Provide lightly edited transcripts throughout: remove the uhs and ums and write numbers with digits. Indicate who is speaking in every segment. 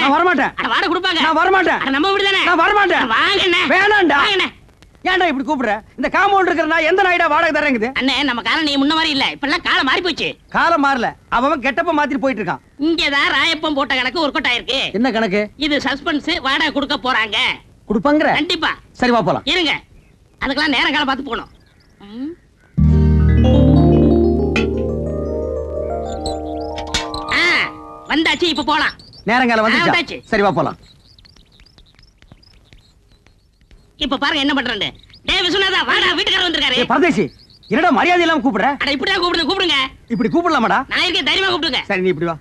Speaker 1: நான் வர மாட்டேன்.
Speaker 2: அட வாடகை கொடுப்பாங்க.
Speaker 1: நான் வர மாட்டேன்.
Speaker 2: அட நம்ம வீடு தானே.
Speaker 1: நான் வர மாட்டேன்.
Speaker 2: வாங்க அண்ணே.
Speaker 1: வேணாம்டா.
Speaker 2: வாங்க அண்ணே.
Speaker 1: ஏன்டா இப்படி கூப்பிடுற? இந்த காம்பவுண்ட் இருக்கிற நான் எந்த நாயிடா வாடகை தரேங்குது?
Speaker 2: அண்ணே நம்ம காலம் நீ முன்ன மாதிரி இல்ல. இப்பெல்லாம் காலம் மாறி போச்சு.
Speaker 1: காலம் மாறல. அவன் கெட்டப்ப மாத்திட்டு போயிட்டு இருக்கான்.
Speaker 2: இங்கதான் ராயப்பம் போட்ட கணக்கு ஒர்க் அவுட் ஆயிருக்கு.
Speaker 1: என்ன கணக்கு? இது
Speaker 2: சஸ்பென்ஸ். வாடகை கொடுக்க போறாங்க.
Speaker 1: கொடுப்பாங்கற?
Speaker 2: கண்டிப்பா.
Speaker 1: சரி வா போலாம்.
Speaker 2: இருங்க. அதுக்கெல்லாம் நேரம் காலம் பார்த்து போணும். வந்தாச்சு, இப்ப போலாம்.
Speaker 1: நேரங்காலம் வந்துச்சு. சரி வா போலாம்.
Speaker 2: இப்ப பாருங்க என்ன பண்றேன்னு. டேய் விஸ்வநாதா, வாடா, வீட்டுக்காரர் வந்திருக்காரு.
Speaker 1: பரதேசி, என்னடா மரியாதை இல்லாம கூப்பிடுற?
Speaker 2: அட இப்படிதான் கூப்பிடுங்க.
Speaker 1: இப்படி கூப்பிடலாமாடா?
Speaker 2: நான் இருக்கேன், தைரியமா கூப்பிடுங்க.
Speaker 1: சரி நீ இப்படி வா.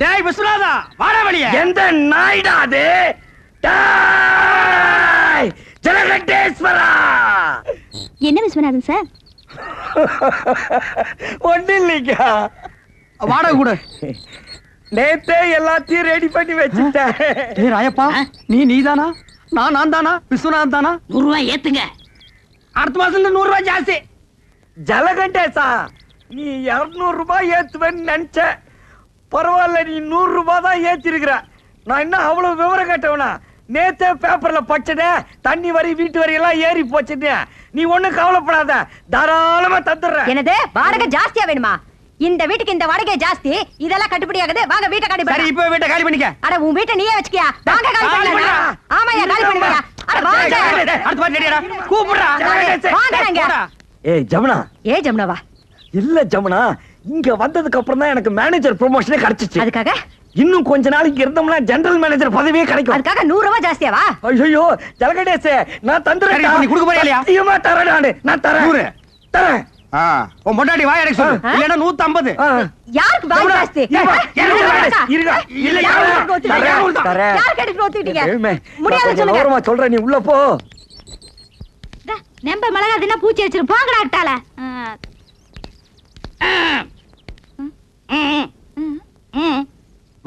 Speaker 1: டேய் விஸ்வநாதா, வாடா வெளிய. எந்த நாய்டா அது? டேய் ஜலகண்டேஸ்வரா.
Speaker 3: என்ன விஸ்வநாதன் சார்?
Speaker 1: ஒண்ணு இல்லைங்க. வாடகை கூட நேத்தே எல்லாத்தையும் ரெடி பண்ணி வச்சுட்டேன். ஏய் ராயப்பா, நீதானா? நான் தானா? விஸ்வநாதன் தானா?
Speaker 2: 100 ரூபாய் ஏத்துங்க.
Speaker 1: அடுத்த மாசம் 100 ரூபாய் ஜாஸ்தி. ஜலகண்டேசா, நீ 200 ரூபாய் ஏத்துவேன்னு நினைச்ச. பரவாயில்ல, நீ 100 ரூபாய் தான் ஏத்திருக்கிற. நான் என்ன அவ்வளவு விவரம் கேட்டவனா? நேத்தே பேப்பர்ல படிச்சதே, தண்ணி வரி வீட்டு வரி எல்லாம் ஏறி போச்சுன்னு. நீ ஒண்ணும் கவலைப்படாத, தாராளமா தந்துடுறேன்.
Speaker 3: என்னது வாடகை ஜாஸ்தியா வேணுமா? இந்த வீட்டுக்கு இந்த வாடகை ஜாஸ்தி. இதெல்லாம் கட்டுப்படி ஆகுது. வாங்க வீட்டை காலி பண்ணு.
Speaker 1: சரி இப்போ வீட்டை காலி பண்ணிக்க.
Speaker 3: அட உன் வீட்டை நீயே வச்சுக்கியா? வாங்க காலி பண்ணு. ஆமாயா, காலி பண்ணுங்க. அட வாங்க.
Speaker 1: அடுத்து பாத்து ரெடிடா. கூப்பிடுடா.
Speaker 3: வாங்கங்க.
Speaker 1: ஏய் ஜமுனா.
Speaker 3: ஏய் ஜமுனாவா?
Speaker 1: இல்ல ஜமுனா, இங்க வந்ததுக்கு அப்புறம் தான் எனக்கு மேனேஜர் ப்ரமோஷனே கிடைச்சிச்சு.
Speaker 3: அதுக்காக
Speaker 1: இன்னும் கொஞ்ச நாளைக்கு இருந்தோம்னா ஜெனரல் மேனேஜர் பதவியே கிடைக்கும்.
Speaker 3: அதுக்காக 100 ரூபாய் ஜாஸ்தியாவா?
Speaker 1: ஐயோ ஜலகண்டேசே, நான் தந்துறேன். நீ கொடுக்க போறியா இல்லையா? ஐயோ தரேன். நான் தரேன். தரேன். உன் பொண்டாட்டி வாய் அடக்க சொல்லு. இல்லனா 150.
Speaker 3: யாருக்கு வாய் ஜாஸ்தி?
Speaker 1: இருங்க. இல்ல
Speaker 3: யார் கேட்டு ஒத்துக்கிட்டீங்க? முடியாது சொல்லுங்க.
Speaker 1: ஓரமா சொல்றேன், நீ உள்ள போ.
Speaker 3: நம்ப மிளகா தின்னா பூச்சி வச்சிரு. போங்கடா அட்டால.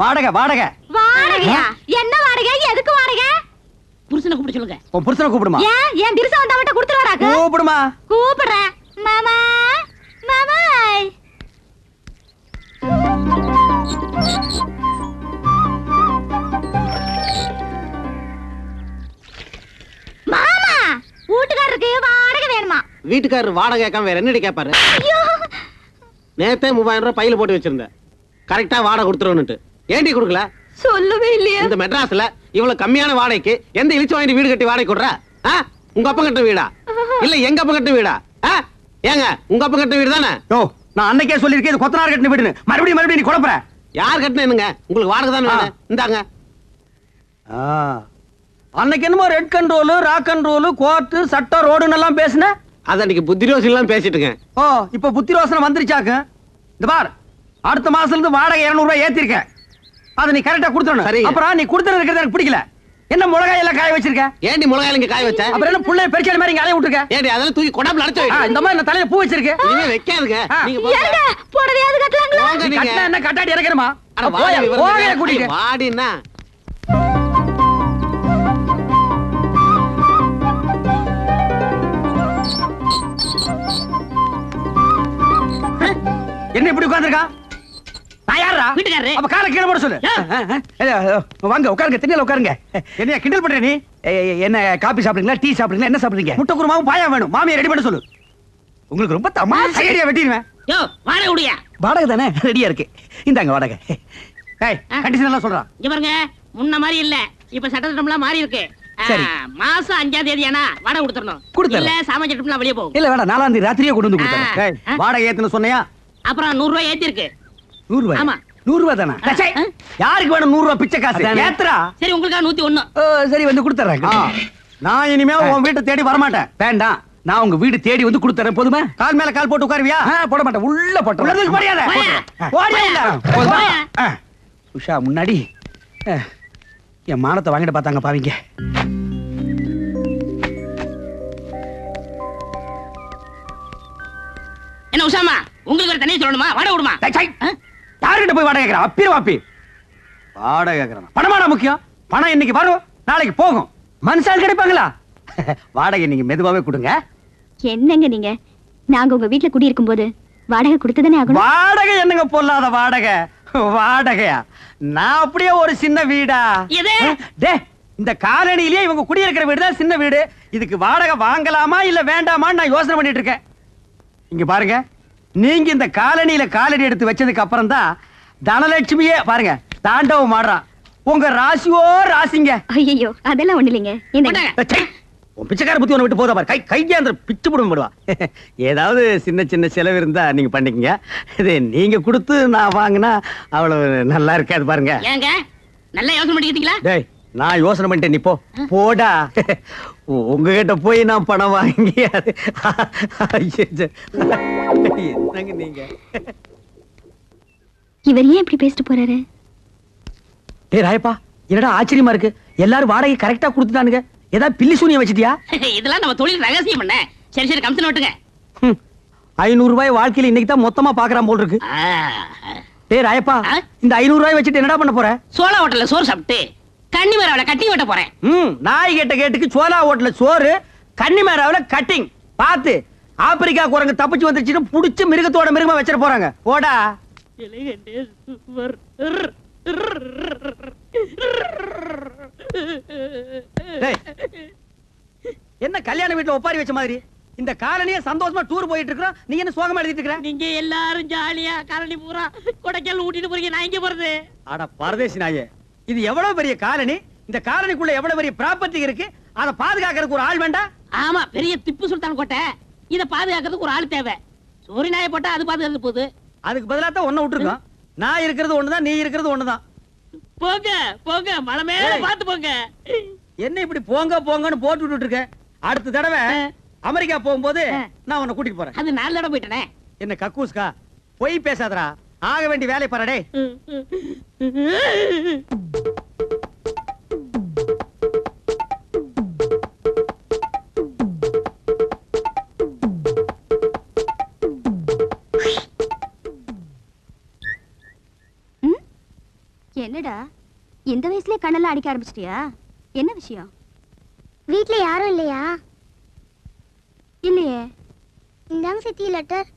Speaker 1: வாடகை வாடகை.
Speaker 3: வாடகையா? என்ன வாடகை? எதுக்கு வாடகை?
Speaker 2: புருஷனை கூப்பிட சொல்லுங்க.
Speaker 1: உன் புருஷனை கூப்பிடுமா?
Speaker 3: ஏன் திருசா வந்தா மட்டும் கொடுத்துறாராக்கு?
Speaker 1: கூப்பிடுமா?
Speaker 3: கூப்பிடுறேன். மாமா மாமாய். மாமா, வீட்டுக்காரருக்கு வாடகை வேணுமா?
Speaker 4: வீட்டுக்காரர் வாடகை கேட்காம வேற என்னடி கேட்பாரு? நேத்தே 3000 ரூபாய் பையில போட்டு வச்சிருந்தேன். கரெக்டா வாடகை கொடுத்துருவனுட்டு. ஏண்டி கொடுக்கல?
Speaker 3: சொல்லவே இல்லையா?
Speaker 4: இந்த மெட்ராஸ்ல இவ்வளவு கம்மியான வாடகைக்கு எந்த இழிச்சு வாங்கி வீடு கட்டி வாடகை கொடுற? உங்க அப்பா கட்ட வீடா இல்ல எங்க அப்பா கட்ட வீடா? ஏங்க உங்க அப்பா கட்ட வீடு தானே?
Speaker 1: நான் அன்னைக்கே சொல்லிருக்கேன், இது கொத்தனார் கட்டின வீடுன்னு. மறுபடியும் நீ குழப்பற.
Speaker 4: யார் கட்டினேனுங்க? உங்களுக்கு வாடகை தானே வேணும். இந்தாங்க.
Speaker 1: அன்னைக்கு என்னமோ red control, rock control, court, சட்டம், ரோடுன்னு எல்லாம் பேசுன.
Speaker 4: அது அன்னைக்கு புத்தி ரோசனை எல்லாம் பேசிட்டுங்க.
Speaker 1: இப்ப புத்தி ரோசனை வந்துருச்சாக்கு. இந்த பார், அடுத்த மாசத்துல இருந்து வாடகை 200 ரூபாய் ஏத்திருக்க. அதை நீ கரெக்டா கொடுத்துடணும். சரி. அப்புறம் நீ கொடுத்துறது இருக்கிறது எனக்கு பிடிக்கல. என்ன மிளகாய் எல்லாம் காய வச்சிருக்க?
Speaker 4: ஏண்டி மிளகாய் இங்க காய வச்ச?
Speaker 1: அப்புறம் என்ன புள்ளை பெருச்சாலி மாதிரி இங்க அலைய விட்டுருக்க?
Speaker 4: ஏண்டி அதெல்லாம் தூக்கி கொடாப்ல அடைச்சு வை.
Speaker 1: இந்த மாதிரி நான் தலையில பூ வச்சிருக்க.
Speaker 4: நீங்க வைக்காதுங்க. நீங்க போங்க.
Speaker 3: போடவையாவது கட்டலாங்களா?
Speaker 4: போங்க நீங்க.
Speaker 1: கட்டனா என்ன கட்டாடி இறக்கணுமா?
Speaker 4: அட வாடி
Speaker 1: போங்க கூட்டிட்டு.
Speaker 4: வாடினா.
Speaker 1: என்ன இப்படி உட்கார்ந்திருக்கா? யாரா?
Speaker 2: வீட்டுக்காரரு.
Speaker 1: அப்ப காலை கீழே போட சொல்லு. வாங்க உட்காருங்க, திண்ணையில உட்காருங்க. என்னையா கிண்டல் பண்ற நீ? என்ன காபி சாப்பிடுறீங்களா, டீ சாப்பிடுறீங்களா, என்ன சாப்பிடுறீங்க? முட்டை குருமாவும் பாயா வேணும். மாமியை ரெடி பண்ண சொல்லு. உங்களுக்கு ரொம்ப தமாஷா ஏரியா வெட்டிடுவேன்.
Speaker 2: யோ வாடகை உடையா?
Speaker 1: வாடகை தானே ரெடியா இருக்கு. இந்தாங்க வாடகை. ஏய் கண்டிஷன் எல்லாம் சொல்றா.
Speaker 2: இங்க பாருங்க, முன்ன மாதிரி இல்ல. இப்ப சட்டத்திட்டம்லாம் மாறி இருக்கு.
Speaker 1: சரி.
Speaker 2: மாசம் 5ஆம் தேதி ஆனா வாடகை கொடுத்துறணும். இல்ல சாமான் சட்டம்லாம் வெளிய போகும்.
Speaker 1: இல்ல வேணா 4ஆம் தேதி ராத்திரியே கொண்டு வந்து கொடுத்துறேன். வாடகை ஏத்துன்னு சொன்னையா?
Speaker 2: அப்புறம் 100 ரூபாய் ஏத்தி இருக்கு.
Speaker 1: 100 ரூபாய்?
Speaker 2: ஆமா.
Speaker 1: 100 ரூபாய் தானா? யாருக்கு வேணும் 100 ரூபாய் பிச்சை காசு? ஏத்துறா.
Speaker 2: சரி உங்களுக்கு 101.
Speaker 1: சரி வந்து கொடுத்துறேன். நான் இனிமே உன் வீட்டை தேடி வர மாட்டேன். வேண்டாம், நான் உங்க வீடு தேடி வந்து கொடுத்துறேன். போதுமா? கால் மேல கால் போட்டு உட்காருவியா? போட மாட்டேன். உள்ள போட்டு உள்ளதுக்கு மரியாதை. உஷா முன்னாடி என் மானத்தை வாங்கிட்டு பார்த்தாங்க பாவீங்க.
Speaker 2: என்ன உஷாமா, உங்களுக்கு ஒரு தனியா சொல்லணுமா? வாடகை விடுமா?
Speaker 1: யாருகிட்ட போய் வாடகை கேட்கறான்? அப்பிர வாப்பி வாடகை கேட்கறான். பணமாடா முக்கியம்? பணம் இன்னைக்கு வரும், நாளைக்கு போகும். மனுஷால் கிடைப்பாங்களா? வாடகை நீங்க மெதுவாவே கொடுங்க.
Speaker 3: என்னங்க நீங்க? நாங்க உங்க வீட்டுல குடி இருக்கும் போது வாடகை கொடுத்துதானே ஆகணும்.
Speaker 1: வாடகை என்னங்க பொல்லாத வாடகை? வாடகையா? நான் அப்படியே ஒரு சின்ன வீடா?
Speaker 2: எது?
Speaker 1: டே, இந்த காலனிலேயே இவங்க குடியிருக்கிற வீடு தான் சின்ன வீடு. இதுக்கு வாடகை வாங்கலாமா இல்ல வேண்டாமான்னு நான் யோசனை பண்ணிட்டு இருக்கேன். இங்க பாருங்க, நீங்க இந்த காலனியில காலடி எடுத்து வச்சதுக்கு அப்புறம் தான் தனலட்சுமியே பாருங்க தாண்டவம் ஆடுறான். உங்க ராசியோ ராசிங்க.
Speaker 3: ஐயோ அதெல்லாம் ஒண்ணு இல்லைங்க.
Speaker 1: ச்சை, உன் பிச்சைக்கார புத்தி ஒண்ணு விட்டு போதா பாரு. கையாந்திர பிச்சு போடுவா. ஏதாவது சின்ன சின்ன செலவு இருந்தா நீங்க பண்ணிக்கங்க. இது நீங்க கொடுத்து நான் வாங்கினா அவ்வளவு நல்லா இருக்காது பாருங்க.
Speaker 2: ஏங்க நல்லா யோசனை பண்ணிக்கிட்டீங்களா?
Speaker 1: டேய், நான் யோசனை பண்ணிட்டேன், நீ போ போடா. உங்ககிட்ட போய் நான் பணம் வாங்கி என்னங்க நீங்க?
Speaker 3: இவர் ஏன் இப்படி பேசிட்டு போறாரு?
Speaker 1: டேய் ராயப்பா, என்னடா ஆச்சரியமா இருக்கு, எல்லாரும் வாடகை கரெக்டா கொடுத்துட்டானுங்க. ஏதாவது பில்லி சூனியம் வச்சிட்டியா?
Speaker 2: இதெல்லாம் நம்ம தொழில் ரகசியம் பண்ண. சரி சரி கமிஷன் விட்டுங்க.
Speaker 1: 500 ரூபாய் வாழ்க்கையில இன்னைக்கு தான் மொத்தமா பாக்குறான் போல் இருக்கு. டேய் ராயப்பா, இந்த 500 ரூபாய் வச்சுட்டு என்னடா பண்ண போற?
Speaker 2: சோளா ஹோட்டல்ல சோறு சாப்பிட்டு கன்னி மரவளை கட்டி வெட்ட போறேன்.
Speaker 1: நாய் கேட்ட கேட்டுக்கு சோலா ஹோட்டல்ல சோறு, கன்னி மேராவில கட்டிங். பாத்து ஆப்பிரிக்கா குரங்கு தப்பிச்சு வந்துச்சுன்னு புடிச்சு மிருகத்தோட மிருகமா வச்சிட போறாங்க. போடா. டேய், என்ன கல்யாண வீட்டுல ஒப்பாரி வச்ச மாதிரி இந்த காலனியே சந்தோஷமா டூர் போயிட்டு இருக்கோம், நீ என்ன சோகமா எழுதிட்டு இருக்கற?
Speaker 2: நீங்க எல்லாரும் ஜாலியா காலனி பூரா கொடைக்கால் ஊட்டிட்டு போறீங்க, நான் இங்க போறது.
Speaker 1: அட பரதேசி நாயே, இது எவ்வளவு பெரிய காலனி, இந்த காலனிக்குள்ள எவ்வளவு பெரிய ப்ராப்பர்ட்டி இருக்கு, அத பாதுகாக்கிறதுக்கு ஒரு ஆள் வேண்டாம்?
Speaker 2: ஆமா, பெரிய திப்பு சுல்தான் கோட்டை, இத பாதுகாக்கிறதுக்கு ஒரு ஆள் தேவை. சோரி நாயை போட்டா அது பாதுகாத்து போகுது.
Speaker 1: அதுக்கு பதிலா தான் ஒண்ணு விட்டுருக்கோம். நான் இருக்கிறது ஒண்ணுதான், நீ இருக்கிறது ஒண்ணுதான்.
Speaker 2: போங்க போங்க, மலை மேல பாத்து போங்க.
Speaker 1: என்ன இப்படி போங்க போங்கன்னு போட்டு விட்டுட்டு இருக்க? அடுத்த தடவை அமெரிக்கா போகும்போது நான் உன்னை கூட்டிட்டு போறேன்.
Speaker 2: அது 4 தடவை போயிட்டனே.
Speaker 1: என்ன கக்கூஸ்கா, போய் பேசாதடா, ஆக வேண்டிய வேலை பாருடே.
Speaker 3: என்னடா இந்த வயசுல கண்ணெல்லாம் அடிக்க ஆரம்பிச்சிட்டியா? என்ன விஷயம்?
Speaker 5: வீட்ல யாரும் இல்லையா?
Speaker 3: இல்லையே.
Speaker 5: இந்தாங்க சித்தி லெட்டர்.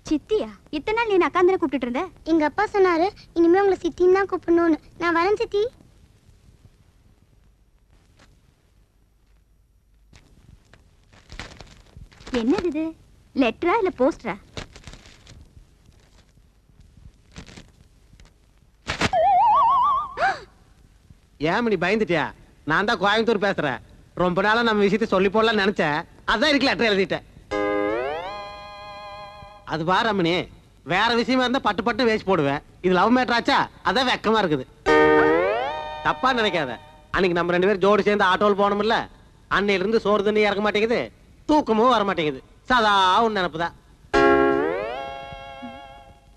Speaker 3: சித்தியா? இத்தனை நாள் நீ அக்கா தானே கூப்பிட்டு இருந்த?
Speaker 5: எங்க அப்பா சொன்னாரு இனிமே உங்களை சித்தின்னு தான் கூப்பிடணும்னு. நான் வரேன் சித்தி.
Speaker 3: என்னது இது? லெட்டரா இல்ல போஸ்டரா?
Speaker 4: ஏன் நீ பயந்துட்டியா? நான் தான் கோயம்புத்தூர் பேசுறேன். ரொம்ப நாளா நம்ம விஷயத்தை சொல்லி போடலாம் நினைச்சேன், அதான் இருக்கு லெட்டர் எழுதிட்டேன். அது வா ரமணி, வேற விஷயமா இருந்தா பட்டு பட்டு வேஸ்ட் போடுவேன். இது லவ் மேட்டர் ஆச்சா, அதான் வெக்கமா இருக்குது. தப்பா நினைக்காத, அன்னைக்கு நம்ம 2 பேரும் ஜோடி சேர்ந்து ஆட்டோவில் போனோம்ல, அன்னையில இருந்து சோறு தண்ணி இறக்க மாட்டேங்குது, தூக்கமும் வர மாட்டேங்குது. சதா உன் நினைப்புதான்.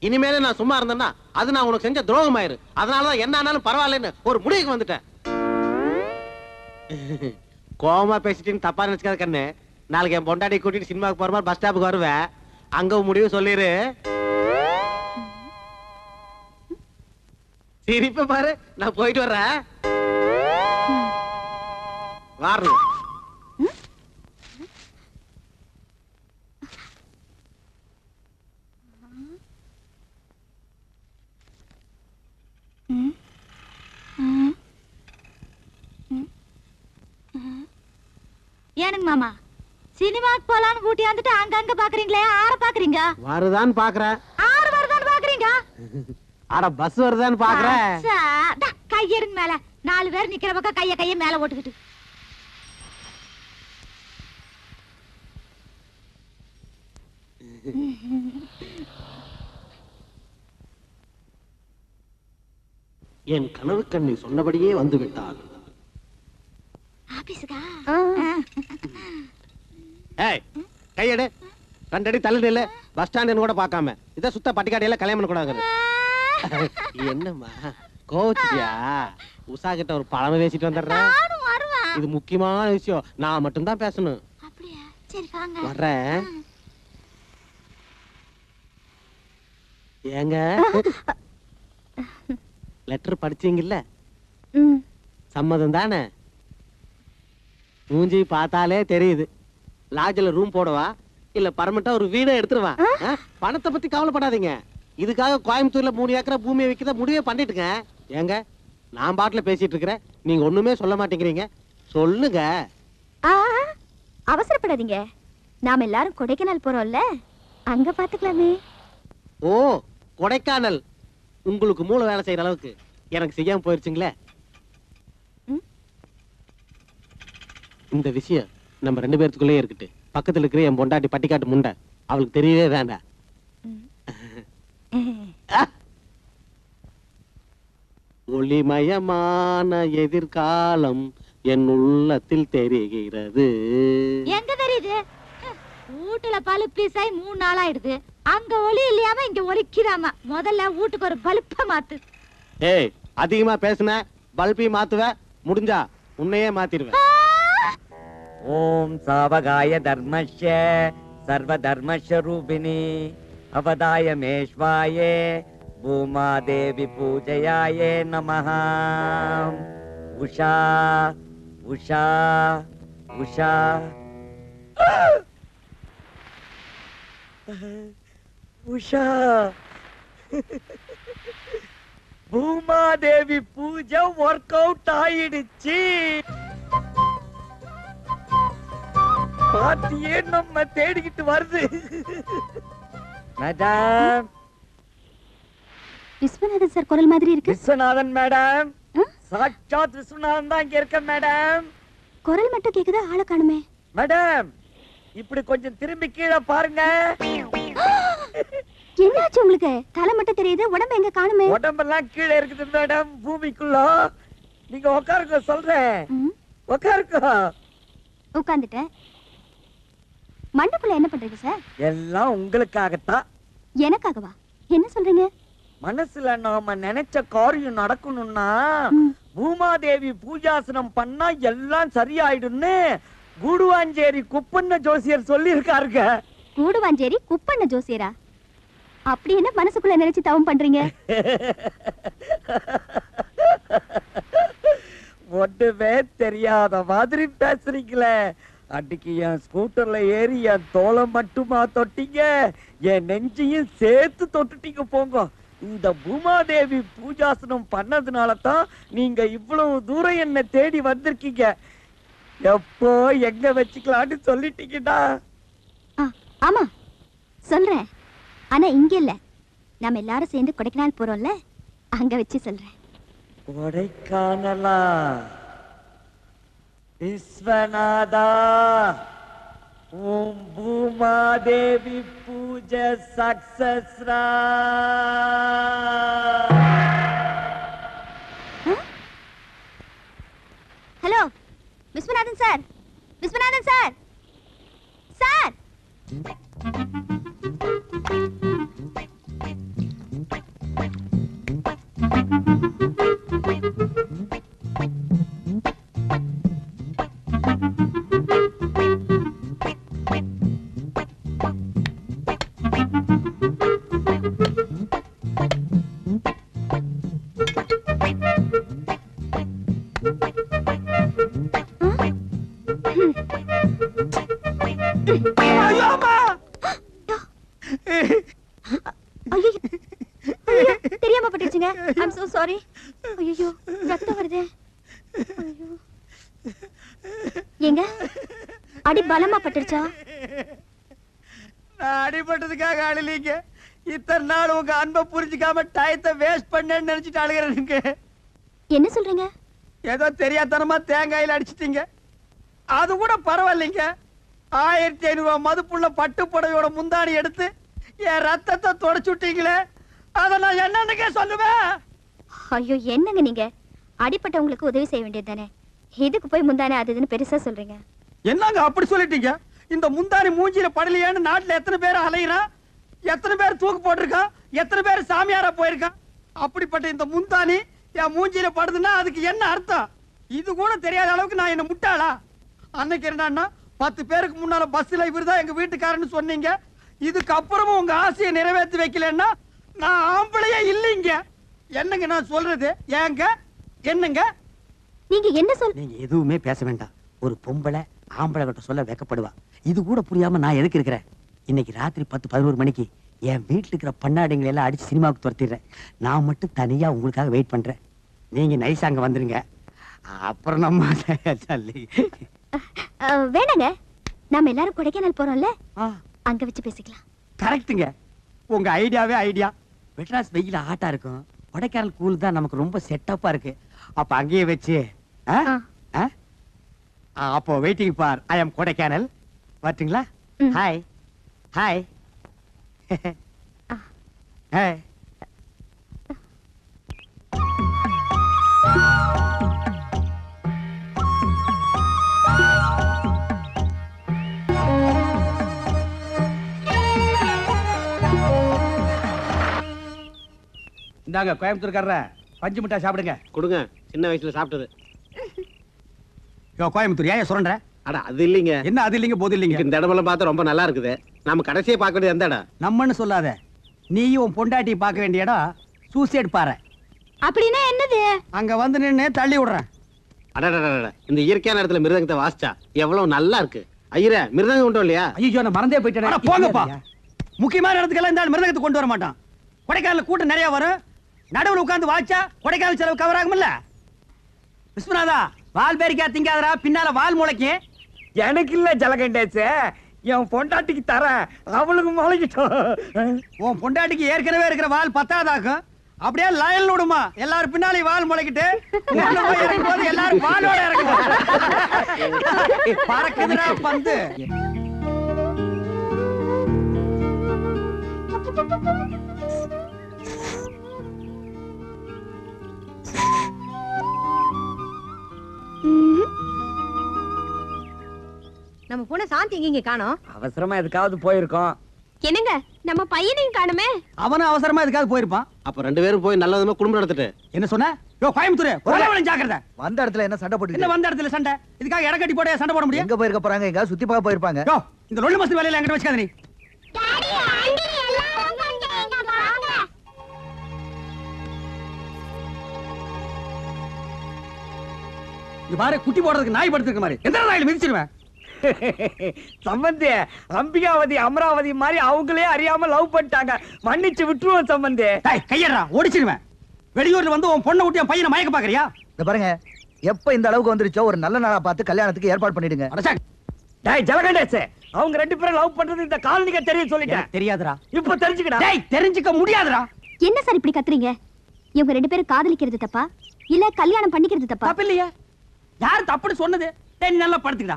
Speaker 4: இனிமேல நான் சும்மா இருந்தேன்னா அது நான் உனக்கு செஞ்ச துரோகம் ஆயிரு. அதனாலதான் என்ன ஆனாலும் பரவாயில்லன்னு ஒரு முடிவுக்கு வந்துட்டேன். கோவமா பேசிட்டு தப்பா நினைச்சுக்காத கண்ணு. நாளைக்கு என் பொண்டாட்டி கூட்டிட்டு சினிமாவுக்கு போற மாதிரி பஸ் ஸ்டாப்புக்கு வருவேன். அங்க முடிவு சொல்லிரு. சிரிப்ப பாரு, நான் போயிட்டு வர்றேன். வாரு.
Speaker 3: ஏனுங்க மாமா, சினிமாக்கு போலான்னு கூட்டி வந்துட்டு அங்க பாக்குறீங்களே, ஆற பாக்குறீங்க?
Speaker 4: வருதான்னு பாக்குறேன்.
Speaker 3: ஆறு வருதான்னு பாக்குறீங்க?
Speaker 4: ஆட பஸ் வருதான்னு பாக்குறேன்.
Speaker 3: கையெடுங்க மேல, 4 பேர் நிக்கிற பக்கம் கைய மேல ஓட்டுக்கிட்டு.
Speaker 4: என் கனவு கண்ணி சொன்னபடியே வந்து விட்டாள்.
Speaker 3: ஆபீஸ்க்கா?
Speaker 4: ஏய், கையெடு. 2 அடி தள்ளி நில்லு. பஸ் ஸ்டாண்ட் கூட பார்க்காம இத சுத்த பட்டிக்காடையில கல்யாணம் பண்ண கூடாது. என்னம்மா கோச்சியா? உஷா கிட்ட ஒரு பழமை பேசிட்டு வந்துடுறேன். இது முக்கியமான விஷயம், நான் மட்டும் தான் பேசணும்.
Speaker 3: அப்படியா? சரி வாங்க.
Speaker 4: வர்றேன். ஏங்க லெட்டர் படிச்சீங்கல்ல? சம்மதம் தானே? மூஞ்சி பார்த்தாலே தெரியுது. லாட்ஜ்ல ரூம் போடவா இல்ல பர்மனண்டா ஒரு வீடை எடுத்துருவா? பணத்தை பத்தி கவலைப்படாதீங்க. இதுக்காக கோயம்புத்தூர்ல 3 ஏக்கரை பூமியை விற்கிறத முடிவே பண்ணிட்டுங்க. ஏங்க நான் பாட்டுல பேசிட்டு இருக்கிறேன், நீங்க ஒண்ணுமே சொல்ல மாட்டேங்கிறீங்க. சொல்லுங்க.
Speaker 5: அவசரப்படாதீங்க, நாம எல்லாரும் கொடைக்கானல் போறோம்ல, அங்க பாத்துக்கலாமே.
Speaker 4: ஓ, கொடைக்கானல். உங்களுக்கு மூளை வேலை செய்யற அளவுக்கு எனக்கு செய்யாம போயிருச்சுங்களே. இந்த விஷயம் நம்ம 2 பேர்த்துக்குள்ளே இருக்கட்டு. பக்கத்துல இருக்கிற என் பொண்டாட்டி பட்டிக்காட்டு முண்டை, அவளுக்கு தெரியவே வேண்டாம். ஒளிமயமான எதிர்காலம் என் உள்ளத்தில் தெரிகிறது.
Speaker 5: எங்க தெரியுது? வீட்டுல பல்ப் பீஸாய் 3 நாள் ஆயிடுது. அங்க ஒளி இல்லையாம இங்க ஒலிக்கிறாம. முதல்ல வீட்டுக்கு ஒரு பல்ப மாத்து.
Speaker 4: ஏய், அதிகமா பேசுன பல்பி மாத்துவ, முடிஞ்சா உன்னையே மாத்திடுவேன்.
Speaker 1: ஓம் சாவகாய தர்மஸ்ய சர்வ தர்மஸ்வரூபிணி அவதாய மேஷ்வாயே பூமா தேவி பூஜையாயே நமஹ. உஷா உஷா உஷா. உஷா, பூமாதேவி பூஜை ஒர்க் அவுட் ஆயிடுச்சு. பார்ட்டியே நம்ம தேடிக்கிட்டு வருது. மேடம்,
Speaker 5: விஸ்வநாதன் சார் குரல் மாதிரி இருக்கு.
Speaker 1: விஸ்வநாதன் மேடம், சாட்சாத் விஸ்வநாதன் தான் இங்க இருக்க மேடம்.
Speaker 5: குரல் மட்டும் கேக்குதா, ஆளை காணுமே.
Speaker 1: மேடம், இப்படி கொஞ்சம் திரும்பி கீழே பாருங்க.
Speaker 5: என்னாச்சு உங்களுக்கு? தலை மட்டும் தெரியுது, உடம்பு எங்க காணுமே?
Speaker 1: உடம்பெல்லாம் கீழே இருக்குது மேடம், பூமிக்குள்ள. நீங்க உட்காருங்க, சொல்றேன். உட்காருங்க.
Speaker 5: உட்கார்ந்துட்டேன். மண்டபத்துல என்ன பண்றீங்க சார்?
Speaker 1: எல்லாம் உங்களுக்காகத்தான்.
Speaker 5: எனக்காகவா? என்ன சொல்றீங்க?
Speaker 1: மனசுல நாம நினைச்ச காரியம் நடக்கணும்னா பூமாதேவி பூஜாசனம் பண்ணா எல்லாம் சரியாயிடும்னு கூடுவாஞ்சேரி குப்பண்ண ஜோசியர் சொல்லி இருக்காருங்க.
Speaker 5: கூடுவாஞ்சேரி குப்பண்ண ஜோசியரா? அப்படி என்ன மனசுக்குள்ள நினைச்சு தவம் பண்றீங்க?
Speaker 1: ஒண்ணுமே தெரியாத மாதிரி பேசுறீங்களே. அன்னைக்கு என் ஸ்கூட்டர்ல ஏறி என் தோலை மட்டுமா தொட்டீங்க, என் நெஞ்சையும் சேர்த்து தொட்டுட்டீங்க. போங்க, இந்த பூமாதேவி பூஜாசனம் பண்ணதுனால தான் நீங்க இவ்வளவு தூரம் என்ன தேடி வந்திருக்கீங்க. எப்போ எங்க வச்சுக்கலான்னு சொல்லிட்டீங்கடா.
Speaker 5: ஆமா சொல்றேன், ஆனா இங்க இல்ல. நாம எல்லாரும் சேர்ந்து கொடைக்கானல் போறோம்ல, அங்க வச்சு சொல்றேன்.
Speaker 1: கொடைக்கானலா? விஸ்வநாதா, ஓம் பூமாதேவி பூஜை சக்சஸ்ரா.
Speaker 5: Hello Vishwanathan sir, Vishwanathan sir, sir. தெரியாம பட்டுச்சுங்க. I'm so sorry. ஐயோ, ரத்தம் வருதே. ஐயோ, ஏங்க அடி பலமா பட்டுச்சா?
Speaker 1: நான் அடிபட்டதுக்காக அழலீங்க. இத்தனை நாள் உங்க அன்பை புரிஞ்சுக்காம டயத்தை வேஸ்ட் பண்ணேன்னு நினைச்சிட்டு அழுகிறேனுங்க.
Speaker 5: என்ன சொல்றீங்க?
Speaker 1: ஏதோ தெரியாதனமா தேங்காயில அடிச்சிட்டீங்க. அது கூட பரவாயில்லைங்க. 1500 ரூபாய் மதிப்புள்ள பட்டு புடவையோட முந்தாடி எடுத்து என் ரத்தத்தை தொடச்சு விட்டீங்களே, அத நான் என்னன்னுக்கே சொல்லுவேன்.
Speaker 5: ஐயோ, என்னங்க நீங்க? அடிப்பட்டவங்களுக்கு உதவி செய்ய வேண்டியது தானே, இதுக்கு போய் முந்தானே அதுன்னு பெருசா சொல்றீங்க.
Speaker 1: என்னங்க அப்படி சொல்லிட்டீங்க? இந்த முந்தானி மூஞ்சில படலையான்னு நாட்டுல எத்தனை பேர் அலையிறான், எத்தனை பேர் தூக்கு போட்டிருக்கான், எத்தனை பேர் சாமியாரா போயிருக்கான். அப்படிப்பட்ட இந்த முந்தானி என் மூஞ்சில படுதுன்னா அதுக்கு என்ன அர்த்தம்? இது கூட தெரியாத அளவுக்கு நான் என்ன முட்டாளா? அன்னைக்கு என்னன்னா 10 பேருக்கு முன்னால பஸ்ல இவர்தான் எங்க வீட்டுக்காரன்னு சொன்னீங்க. இதுக்கு அப்புறமும் உங்க ஆசையை நிறைவேற்றி வைக்கலன்னா நான் ஆம்பளையே இல்லைங்க. என்னங்க நான் சொல்றது? ஏங்க என்னங்க
Speaker 5: நீங்க என்ன சொல்?
Speaker 6: நீங்க எதுவுமே பேச வேண்டாம். ஒரு பொம்பளை ஆம்பளை கிட்ட சொல்ல வெக்கப்படுவா. இது கூட புரியாம நான் எதுக்கு இருக்கிறேன்? இன்னைக்கு ராத்திரி 10-11 மணிக்கு என் வீட்டுல இருக்கிற பண்ணாடிங்களை எல்லாம் அடிச்சு சினிமாவுக்கு துரத்திடுறேன். நான் மட்டும் தனியா உங்களுக்காக வெயிட் பண்றேன். நீங்க நைஸ் அங்க வந்துருங்க. அப்புறம் நம்ம சொல்லி
Speaker 5: வேணாங்க, நாம எல்லாரும் கொடைக்கானல் போறோம்ல, அங்க வச்சு பேசிக்கலாம்.
Speaker 6: கரெக்ட்டுங்க. உங்க ஐடியாவே ஐடியா. மெட்ராஸ் வெயில ஆட்டா இருக்கும், கொடைக்கானல் கூல் தான் நமக்கு ரொம்ப செட்டப்பா இருக்கு. அப்ப அங்கேயே வச்சு அப்போ வெயிட்டிங் ஃபார் ஐ அம் கொடைக்கானல். வரட்டுங்களா? Hi hi hi.
Speaker 1: இந்தாங்க கோயம்புத்தூர்காரர பஞ்சு மிட்டாய் சாப்பிடுங்க.
Speaker 4: கொடுங்க, சின்ன வயசுல சாப்பிட்டது.
Speaker 6: கோயம்புத்தூர் ஏன் சொல்ற?
Speaker 4: அட அது இல்லைங்க.
Speaker 6: என்ன அது இல்லைங்க போது இல்லைங்க?
Speaker 4: இந்த இடமெல்லாம் பார்த்தா ரொம்ப நல்லா இருக்குது. நாம கடைசியை பார்க்க வேண்டியது எந்த இடம்?
Speaker 6: நம்மன்னு சொல்லாத. நீயும் உன் பொண்டாட்டி பார்க்க வேண்டிய இடம் சூசைட் பாறை.
Speaker 5: அப்படின்னா என்னது?
Speaker 6: அங்க வந்து நின்னு தள்ளி விடுறேன்.
Speaker 4: அடடடட, இந்த இயற்கையான இடத்துல மிருதங்கத்தை வாசிச்சா எவ்வளவு நல்லா இருக்கு. ஐயரே, மிருதங்கம் உண்டோ இல்லையா?
Speaker 1: ஐயோ நான் மறந்தே போயிட்டேன்.
Speaker 6: போங்கப்பா. முக்கியமான இடத்துக்கெல்லாம் இந்த மிருதங்கத்தை கொண்டு வர மாட்டான். கொடைக்கானல் கூட்டம் நிறைய வரும். நடுவில் உட்கார்ந்து வாச்சா கொடைக்கானல் செலவு கவர் ஆகும்ல. விஸ்வநாதா, வால் பேரிக்கா திங்காதரா, பின்னால வால் முளைக்கும்.
Speaker 1: எனக்கு இல்ல ஜலகண்டேச்சு, என் பொண்டாட்டிக்கு தரேன், அவளுக்கு முளைக்கிட்டோம்.
Speaker 6: உன் பொண்டாட்டிக்கு ஏற்கனவே இருக்கிற வால் பத்தாதாக்கும். அப்படியே லயல் விடுமா, எல்லாரும் பின்னாலே வால் முளைக்கிட்டு போது எல்லாரும் வாலோட இறக்கணும். பறக்குதுடா பந்து.
Speaker 3: நம்ம பொண்ணு சாந்தி இங்க காணோம்.
Speaker 1: அவசரமா எதுக்காவது போயிருக்கோம்.
Speaker 5: என்னங்க, நம்ம பையனையும் காணுமே.
Speaker 6: அவனும் அவசரமா எதுக்காவது போயிருப்பான்.
Speaker 4: அப்ப ரெண்டு பேரும் போய் நல்ல விதமா குடும்பம் நடத்திட்டு.
Speaker 6: என்ன சொன்ன? கோயம்புத்தூர் கொலைவளம் ஜாக்கிரதை.
Speaker 7: வந்த இடத்துல என்ன சண்டை போட்டு?
Speaker 6: என்ன வந்த இடத்துல சண்டை? இதுக்காக இடக்கட்டி போட சண்டை போட முடியும்?
Speaker 7: எங்க போயிருக்க போறாங்க? எங்க சுத்தி பார்க்க போயிருப்பாங்க.
Speaker 6: இந்த லொள்ளு மஸ்து வேலையில என்கிட்ட வச்சுக்காத நீ. இது பாரு, குட்டி போடுறதுக்கு நாய் படுத்துக்க மாதிரி எந்த நாயில மிதிச்சிருவேன்.
Speaker 1: சம்பந்தி, அம்பிகாவதி அமராவதி மாதிரி அவங்களே அறியாம லவ் பண்ணிட்டாங்க, மன்னிச்சு விட்டுருவோம் சம்பந்தி.
Speaker 6: கையடா, ஓடிச்சிருவேன். வெளியூர்ல வந்து உன் பொண்ணை விட்டு என் பையனை மயக்க பாக்குறியா?
Speaker 7: இந்த பாருங்க, எப்ப இந்த அளவுக்கு வந்துருச்சோ ஒரு நல்ல நாளா பார்த்து கல்யாணத்துக்கு ஏற்பாடு பண்ணிடுங்க.
Speaker 1: டேய் ஜலகண்டேஷ், அவங்க ரெண்டு பேரும் லவ் பண்றது இந்த காலனிக்கு தெரியும் சொல்லிட்டேன்.
Speaker 6: தெரியாதுடா.
Speaker 1: இப்ப தெரிஞ்சுக்கடா.
Speaker 6: டேய், தெரிஞ்சுக்க முடியாதுடா.
Speaker 5: என்ன சார் இப்படி கத்துறீங்க? இவங்க ரெண்டு பேரும் காதலிக்கிறது தப்பா இல்ல கல்யாணம் பண்ணிக்கிறது தப்பா?
Speaker 6: தப்பு இல்லையா? யார் தப்புன்னு சொன்னது? டேய், நல்லா படுத்துக்கடா,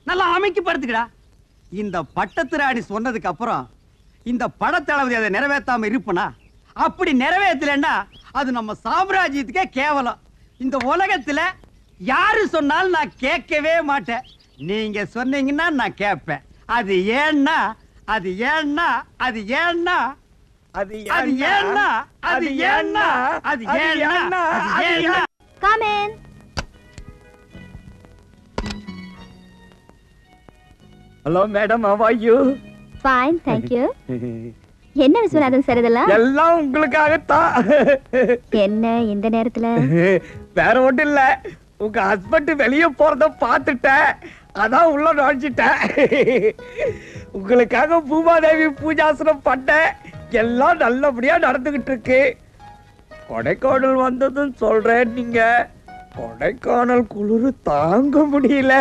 Speaker 6: நல்லா அமைக்கி படுத்துக்கடா. இந்த பட்டத்திராணி சொன்னதுக்கு அப்புறம் இந்த படத்தளபதி அதை நிறைவேற்றாம இருப்பனா? அப்படி நிறைவேற்றலன்னா அது நம்ம சாம்ராஜ்யத்துக்கே கேவலம். இந்த உலகத்துல யாரு சொன்னாலும் நான் கேட்கவே மாட்டேன். நீங்க சொன்னீங்கன்னா நான் கேட்பேன். அது ஏன்னா அது ஏன்னா அது ஏன்னா
Speaker 1: அது
Speaker 6: அது ஏன்னா அது ஏன்னா அது ஏன்னா அது ஏன்னா.
Speaker 5: Come in.
Speaker 1: Hello madam, how are you?
Speaker 5: Fine, thank you. என்ன விஸ்வநாதன் சார் இதெல்லாம்?
Speaker 1: எல்லாம் உங்களுக்காகத்தான்.
Speaker 5: என்ன இந்த நேரத்துல?
Speaker 1: வேற ஒண்ணும் இல்ல, உங்க ஹஸ்பண்ட் வெளிய போறத பாத்துட்டேன், அதான் உள்ள நுழைஞ்சிட்டேன். உங்களுக்காக பூமாதேவி பூஜாசனம் பண்ணேன், எல்லாம் நல்லபடியா நடந்துகிட்டு இருக்கு. கொடைக்கானல் வந்ததும் சொல்றேன், நீங்க கொடைக்கானல் குளிர் தாங்க முடியல,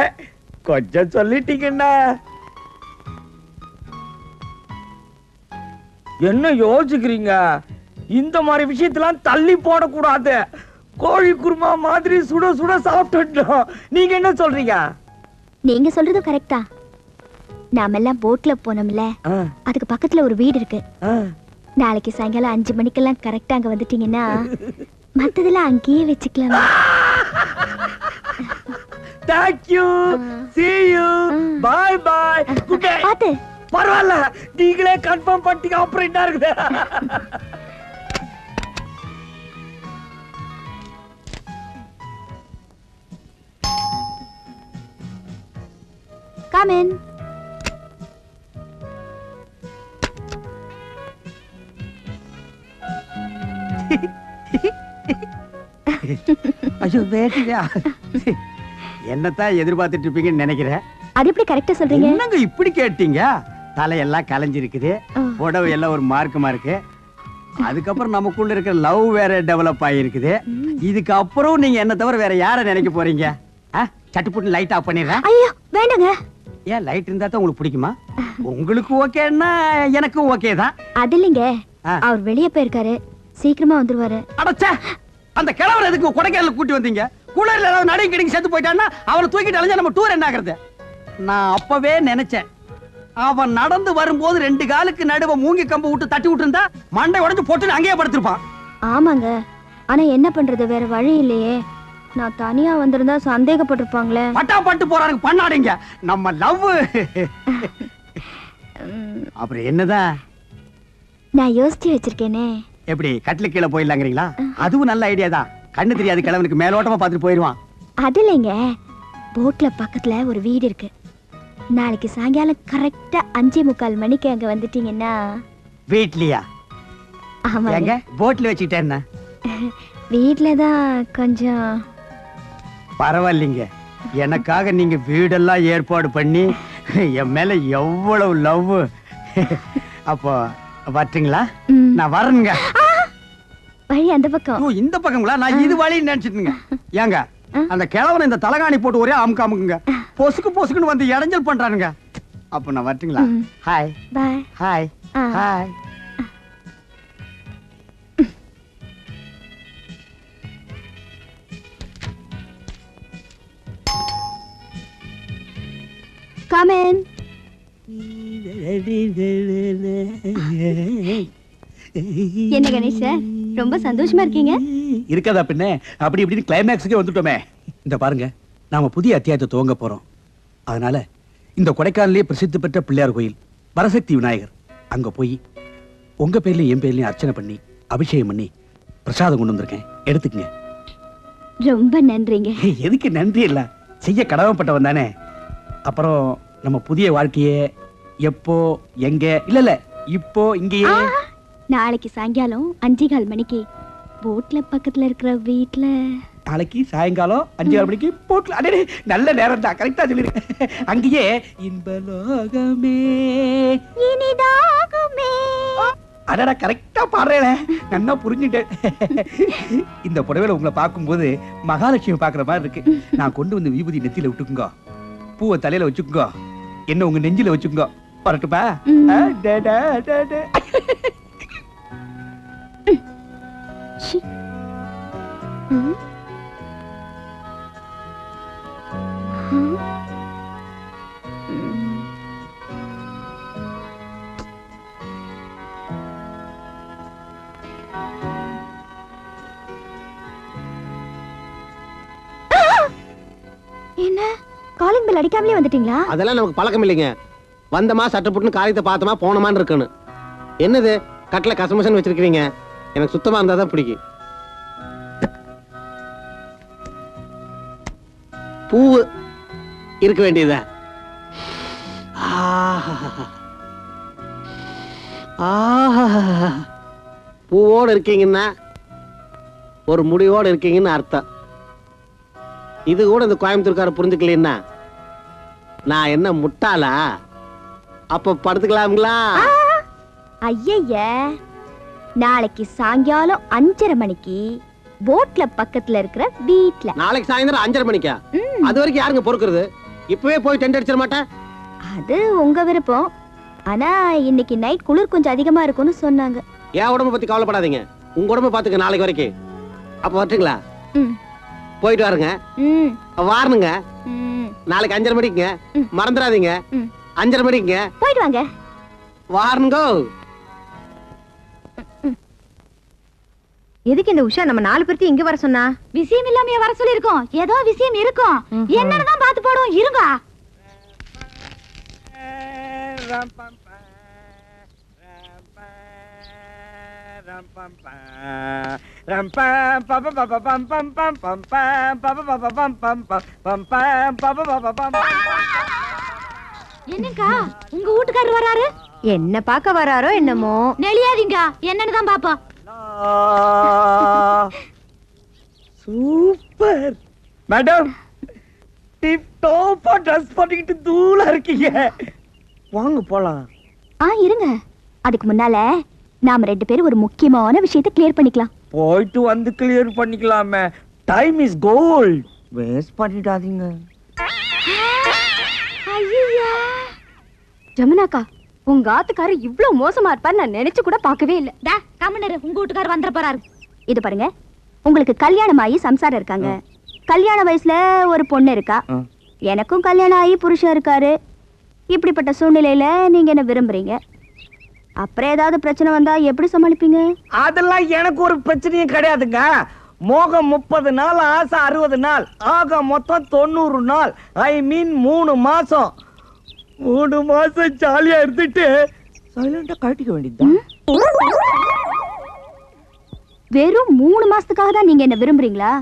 Speaker 1: கொஞ்சம் சொல்லிட்டீங்கன்னா. என்ன யோசிக்கிறீங்க? இந்த மாதிரி விஷயத்தெல்லாம் தள்ளி போடக்கூடாது. கோழி குருமா மாதிரி சுட சுட சாப்பிட்டுட்டோம். நீங்க என்ன சொல்றீங்க?
Speaker 5: நீங்க சொல்றதும் கரெக்டா. நாம எல்லாம் போட்ல போனோம்ல, அதுக்கு பக்கத்துல ஒரு வீடு இருக்கு. நாளைக்கு சாயங்காலம் 5 மணிக்கெல்லாம் கரெக்டா அங்க வந்துட்டீங்கன்னா மத்ததெல்லாம் அங்கேயே வச்சுக்கலாம்.
Speaker 1: Thank you. See you. Bye bye. Good day.
Speaker 5: பாத்து.
Speaker 1: பரவாயில்ல, நீங்களே கன்ஃபார்ம் பண்ணிட்டீங்க. அப்புறம் என்ன இருக்குது?
Speaker 5: Come in.
Speaker 6: ஐயோ வேட்டியா, என்னத்தான் எதிர்பார்த்துட்டு இருப்பீங்கன்னு நினைக்கிறேன்.
Speaker 5: அது எப்படி கரெக்டா சொல்றீங்க?
Speaker 6: என்னங்க இப்படி கேட்டீங்க? தலையெல்லாம் கலைஞ்சிருக்குது, புடவை எல்லாம் ஒரு மார்க்கமா இருக்கு. அதுக்கப்புறம் நமக்குள்ள இருக்கிற லவ் வேற டெவலப் ஆகிருக்குது. இதுக்கு அப்புறம் நீங்க என்ன தவிர வேற யார நினைக்க போறீங்க? சட்டுப்புட்டு லைட் ஆஃப் பண்ணிடுறேன்.
Speaker 5: ஐயோ வேண்டாங்க.
Speaker 6: ஏன் லைட் இருந்தா தான் உங்களுக்கு பிடிக்குமா? உங்களுக்கு ஓகேன்னா எனக்கும் ஓகே தான்.
Speaker 5: அது இல்லைங்க, அவர் வெளியே போயிருக்காரு, சீக்கிரமா வந்துருவாரு.
Speaker 6: அடச்சே, அந்த கிழவர் எதுக்கு கொடைக்கானல் கூட்டி வந்தீங்க? குளர்ல ஏதாவது நடையும் கிடைக்கு செத்து போயிட்டான்னா அவனை தூக்கிட்டு அலைஞ்சா நம்ம டூர் என்ன ஆகுறது? நான் அப்பவே நினைச்சேன், அவன் நடந்து வரும்போது 2 காலுக்கு நடுவ மூங்கி கம்பு விட்டு தட்டி விட்டு இருந்தா மண்டை உடைஞ்சு போட்டு அங்கேயே படுத்திருப்பான்.
Speaker 5: ஆமாங்க, ஆனா என்ன பண்றது, வேற வழி இல்லையே. நான் தனியா வந்திருந்தா சந்தேகப்பட்டிருப்பாங்களே.
Speaker 6: பட்டா பட்டு போறானுங்க பண்ணாடிங்க நம்ம லவ். அப்புறம் என்னதான்
Speaker 5: நான் யோசிச்சு வச்சிருக்கேனே.
Speaker 6: எப்படி கட்டில கீழே போயிடலாங்கிறீங்களா? அதுவும் நல்ல ஐடியா தான். கண்ணு தெரியாது கிழவனுக்கு மேலோட்டமா பார்த்துட்டு போயிடுவான்.
Speaker 5: அது இல்லைங்க, போட்ல பக்கத்துல ஒரு வீடு இருக்கு. நாளைக்கு சாயங்காலம் கரெக்டா 5:45 மணிக்கு அங்க வந்துட்டீங்கன்னா.
Speaker 6: வீட்லயா?
Speaker 5: ஆமாங்க.
Speaker 6: எங்க போட்ல வச்சுக்கிட்டேன் என்ன?
Speaker 5: வீட்லதான் கொஞ்சம்.
Speaker 6: பரவாயில்லைங்க, எனக்காக நீங்க வீடெல்லாம் ஏற்பாடு பண்ணி என் மேல எவ்வளவு லவ். அப்போ வரட்டுங்களா? நான் வரணுங்க.
Speaker 5: வழி அந்த பக்கம்.
Speaker 6: இந்த பக்கங்களா? நான் இது வழின்னு நினைச்சிட்டுங்க. ஏங்க அந்த கிழவனை இந்த தலகாணி போட்டு ஒரே அமுக்கு அமுக்குங்க, பொசுக்கு பொசுக்குன்னு வந்து இடைஞ்சல் பண்றானுங்க. அப்ப நான் வரட்டுங்களா? Hi
Speaker 5: bye.
Speaker 6: Hi hi.
Speaker 5: Come in. என்ன கணேஷ் சார், ரொம்ப சந்தோஷமா இருக்கீங்க?
Speaker 8: இருக்காதா பின்ன, அப்படி இப்படின்னு கிளைமேக்ஸுக்கே வந்துட்டோமே. இந்த பாருங்க, நாம புதிய அத்தியாயத்தை துவங்க போறோம். அதனால இந்த கொடைக்கானலே பிரசித்தி பெற்ற பிள்ளையார் கோயில் வரசக்தி விநாயகர் அங்க போய் உங்க பேர்லயும் என் பேர்லயும் அர்ச்சனை பண்ணி அபிஷேகம் பண்ணி பிரசாதம் கொண்டு வந்திருக்கேன், எடுத்துக்கங்க.
Speaker 5: ரொம்ப நன்றிங்க.
Speaker 8: எதுக்கு நன்றி? இல்ல, செய்ய கடமைப்பட்டவன் தானே. அப்புறம் நம்ம புதிய வாழ்க்கையே எப்போ எங்க இல்ல இப்போ இங்கேயே.
Speaker 5: நாளைக்கு சாயங்காலம் 5:15 மணிக்கு போட்ல பக்கத்துல இருக்கிற வீட்ல.
Speaker 8: நாளைக்கு சாயங்காலம் 5:15 மணிக்கு போட்ல. அடே நல்ல நேரம் தான், கரெக்டா சொல்லிருக்கேன். அங்கேயே இன்பலோகமே
Speaker 5: இனிதாகுமே.
Speaker 8: அடடா கரெக்டா பாடுறேன், நல்லா புரிஞ்சுட்டேன். இந்த புடவையில உங்களை பார்க்கும்போது மகாலட்சுமி பாக்குற மாதிரி இருக்கு. நான் கொண்டு வந்து விபூதி நெத்தியில விட்டுக்குங்க, பூவை தலையில வச்சுக்குங்க, என்ன உங்க நெஞ்சில வச்சுக்குங்க. வரட்டுப்பா?
Speaker 5: என்ன காலிங் பெல் அடிக்காமலே வந்துட்டீங்களா?
Speaker 4: அதெல்லாம் நமக்கு பழக்கம் இல்லைங்க. வந்தமா சட்டப்புட்டுன்னு காரியத்தை பார்த்தமா போனமான்னு இருக்கணும். என்னது கட்டில கசமசன்னு வச்சிருக்கீங்க? எனக்கு சுத்தமா இருந்தாதான் பிடிக்கும். பூ இருக்க வேண்டியதா? பூவோட இருக்கீங்கன்னா ஒரு முடிவோட இருக்கீங்கன்னு அர்த்தம். இது கூட இந்த கோயம்புத்தூர்கார புரிஞ்சுக்கலன்னா நான் என்ன முட்டாளா? அப்ப படுத்துக்கலாம்களா?
Speaker 5: ஐய, நாளைக்கு சாயங்காலம் 5:30 மணிக்கு போட்ல பக்கத்துல இருக்கிற வீட்ல.
Speaker 4: நாளைக்கு சாயந்தரம் 5:30 மணிக்கா? அது வரைக்கும் யாருங்க பொறுக்கிறது? இப்பவே போய் டென்ட் அடிச்சிட மாட்டேன்.
Speaker 5: அது உங்க விருப்பம். ஆனா இன்னைக்கு நைட் குளிர் கொஞ்சம் அதிகமா இருக்கும்னு சொன்னாங்க.
Speaker 4: என் உடம்ப பத்தி கவலைப்படாதீங்க, உங்க உடம்ப பாத்துக்க நாளைக்கு வரைக்கும். அப்ப வரட்டுங்களா? போயிட்டு வாருங்க. வாரணுங்க. நாளைக்கு 5:30 மணிக்குங்க, மறந்துடாதீங்க. 5:30 மணிக்குங்க
Speaker 5: போயிட்டு வாங்க.
Speaker 4: வாரணுங்க.
Speaker 3: எதுக்கு இந்த உஷா நம்ம 4 பேர்த்தி இங்க வர சொன்னா?
Speaker 5: விஷயம் இல்லாம வர சொல்லி இருக்கோம். ஏதோ விஷயம் இருக்கும், என்னன்னு தான் பாத்து போடுவோம். இருங்க. என்னக்கா உங்க வீட்டுக்காரர் வராரு?
Speaker 3: என்ன பார்க்க வராரோ என்னமோ.
Speaker 5: நெளியாதீங்க, என்னன்னு தான் பாப்போம்.
Speaker 1: சூப்பர் மேடம், டிப் டாப்பா ட்ரெஸ் பண்ணிக்கிட்டு தூளா இருக்கீங்க. வாங்க போலாம்.
Speaker 5: இருங்க. அதுக்கு முன்னால நாம 2 பேரும் ஒரு முக்கியமான விஷயத்தை கிளியர் பண்ணிக்கலாம்.
Speaker 1: போயிட்டு வந்து கிளியர் பண்ணிக்கலாமே. Time is gold. வேஸ்ட் பண்ணிடாதீங்க.
Speaker 3: ஜமுனாக்கா, உங்க ஆத்துக்காரர் இவ்ளோ மோசமா இருப்பாரு நான் நினைச்சு கூட பார்க்கவே இல்ல.
Speaker 5: கம்மனரு, உங்க வீட்டுக்காரர் வந்துற போறாரு. இது பாருங்க, உங்களுக்கு கல்யாணம் ஆகி சம்சாரம் இருக்காங்க. கல்யாண வயசுல ஒரு பொண்ணு இருக்கா. எனக்கும் கல்யாணம் ஆகி புருஷன் இருக்காரு. இப்படிப்பட்ட சூழ்நிலையில நீங்க என்ன விரும்புறீங்க? அப்புறம் ஏதாவது பிரச்சனை வந்தா எப்படி சமாளிப்பீங்க?
Speaker 1: அதெல்லாம் எனக்கு ஒரு பிரச்சனையும் கிடையாதுங்க. மோகம் 30 நாள், ஆசை 60 நாள், ஆக மொத்தம் 90 நாள். ஐ மீன் 3 மாசம். 3 மாசம் ஜாலியா இருந்துட்டு சைலண்டா கட்டிக்க வேண்டியதுதான்.
Speaker 5: வெறும் 3 மாசத்துக்காக தான் நீங்க என்ன விரும்புறீங்களா?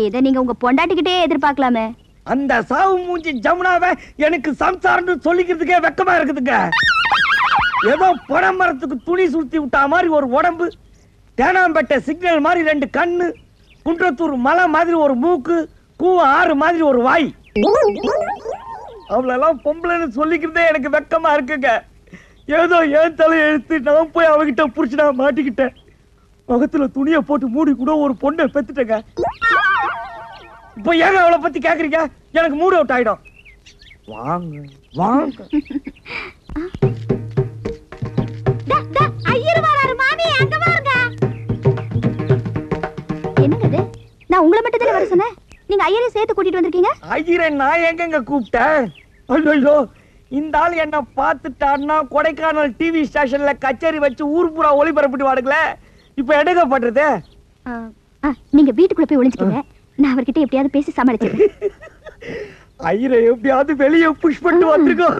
Speaker 5: இதை நீங்க உங்க பொண்டாட்டிக்கிட்டே எதிர்பார்க்கலாமே.
Speaker 1: அந்த சாவு மூஞ்சி ஜமுனாவை எனக்கு சம்சாரம்னு சொல்லிக்கிறதுக்கே வெக்கமா இருக்குதுங்க. ஏதோ பனைமரத்துக்கு துணி சுத்தி விட்டா மாதிரி ஒரு உடம்பு, தேனாம்பேட்டை சிக்னல் மாதிரி 2 கண்ணு, குன்றத்தூர் மலை மாதிரி ஒரு மூக்கு, கூவ ஆறு மாதிரி ஒரு வாய். அவளெல்லாம் பொம்பளைன்னு சொல்லிக்கிறதே எனக்கு வெக்கமா இருக்குங்க. ஏதோ ஏன் தலை எழுத்து நான் போய் அவகிட்ட புடிச்சுனா மாட்டிக்கிட்டேன். முகத்துல துணியை போட்டு மூடி கூட ஒரு பொண்ணை பெத்துட்டேங்க. இப்ப ஏங்க அவளை பத்தி கேக்குறீங்க? எனக்கு மூட் அவுட் ஆயிடும். வாங்க வாங்க.
Speaker 5: என்னங்க இது? நான் உங்களை மட்டும் தானே வர சொன்னேன். நீங்க ஐயரை சேர்த்து கூட்டிட்டு வந்திருக்கீங்க.
Speaker 1: ஐயரை நான் எங்கங்க கூப்பிட்டேன்? ஐயோ, இந்த ஆள் என்ன பார்த்துட்டான்னா கொடைக்கானல் டிவி ஸ்டேஷன்ல கச்சேரி வச்சு ஊர் பூரா ஒளிபரப்பிட்டு வாடுங்களே. இப்ப எடுக்கப்படுறது.
Speaker 5: நீங்க வீட்டுக்குள்ள போய் ஒளிஞ்சுக்கீங்க. நான் அவர்கிட்ட எப்படியாவது பேசி சமாளிச்சிடுறேன்.
Speaker 1: ஐயரை எப்படியாவது வெளியே புஷ் பண்ணிட்டு வந்திருக்கோம்.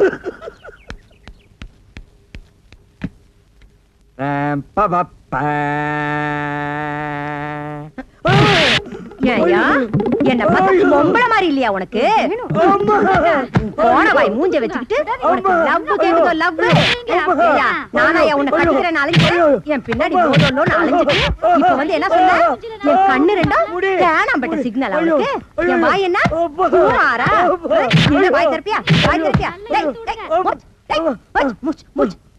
Speaker 3: என்ன பார்த்தா பொம்பளை மாதிரி இல்லையா உனக்கு? போன வாய் மூஞ்ச வச்சுக்கிட்டு உனக்கு லவ் கேக்குதோ லவ்? நானா உன்னை கட்டிக்கிறேன் அலைஞ்சு என் பின்னாடி ஓடணும்னு அலைஞ்சிட்டு இப்ப வந்து என்ன சொன்ன? என் கண்ணு ரெண்டும் தேனாம்பேட்டை சிக்னல் அவளுக்கு. என் வாய் என்ன பூமாரா? என்ன வாய் திறப்பியா? வாய் திறப்பியா?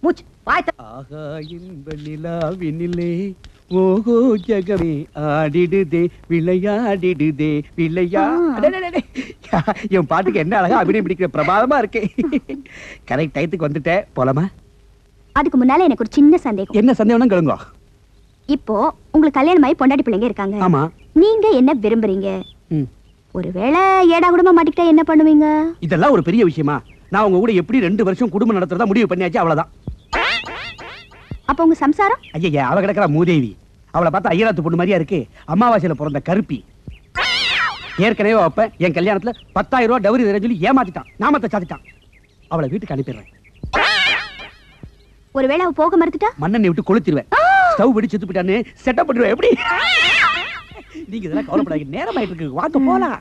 Speaker 3: மூச்சு வாய் திற.
Speaker 8: ஆகா இன்ப நிலாவினிலே ஓஹோ ஜகமே ஆடிடுதே விளையாடிடுதே விளையா. என் பாட்டுக்கு என்ன அழகா அபிநயம் பிடிக்கிற பிரபாதமா இருக்கு. கரெக்ட் டயத்துக்கு வந்துட்டேன். போலாமா?
Speaker 5: அதுக்கு முன்னால எனக்கு ஒரு சின்ன சந்தேகம்.
Speaker 8: என்ன சந்தேகம்னா கேளுங்க.
Speaker 5: இப்போ உங்களுக்கு கல்யாணம் ஆகி பொண்டாட்டி பிள்ளைங்க இருக்காங்க.
Speaker 8: ஆமா.
Speaker 5: நீங்க என்ன விரும்புறீங்க? ஒருவேளை ஏடா குடும்பம் மாட்டிக்கிட்டா என்ன பண்ணுவீங்க?
Speaker 8: இதெல்லாம் ஒரு பெரிய விஷயமா? நான் உங்க கூட எப்படி 2 வருஷம் குடும்பம் நடத்துறதா முடிவு பண்ணியாச்சு, அவ்வளவுதான்.
Speaker 5: அப்ப உங்க சம்சாரம்?
Speaker 8: ஐயா, அவ கிடக்குற மூதேவி. அவளை பார்த்தா ஐயராத்து பொண்ணு மாதிரியா இருக்கு. அமாவாசையில பிறந்த கருப்பி. ஏற்கனவே அப்ப என் கல்யாணத்துல 10,000 ரூபாய் டவுரி தரேன்னு சொல்லி ஏமாத்திட்டான். நாமத்தை சாத்திட்டான். அவளை வீட்டுக்கு அனுப்பிடுறேன்.
Speaker 5: ஒருவேளை அவ போக மறுத்துட்டா?
Speaker 8: மண்ணெண்ணை விட்டு கொளுத்திடுவேன். ஸ்டவ் வெடி செத்து போயிட்டான்னு செட்டப் பண்ணிடுவேன். எப்படி? நீங்க இதெல்லாம் கவலைப்படாதீங்க. நேரம் ஆயிட்டு இருக்கு, வாங்க போலாம்.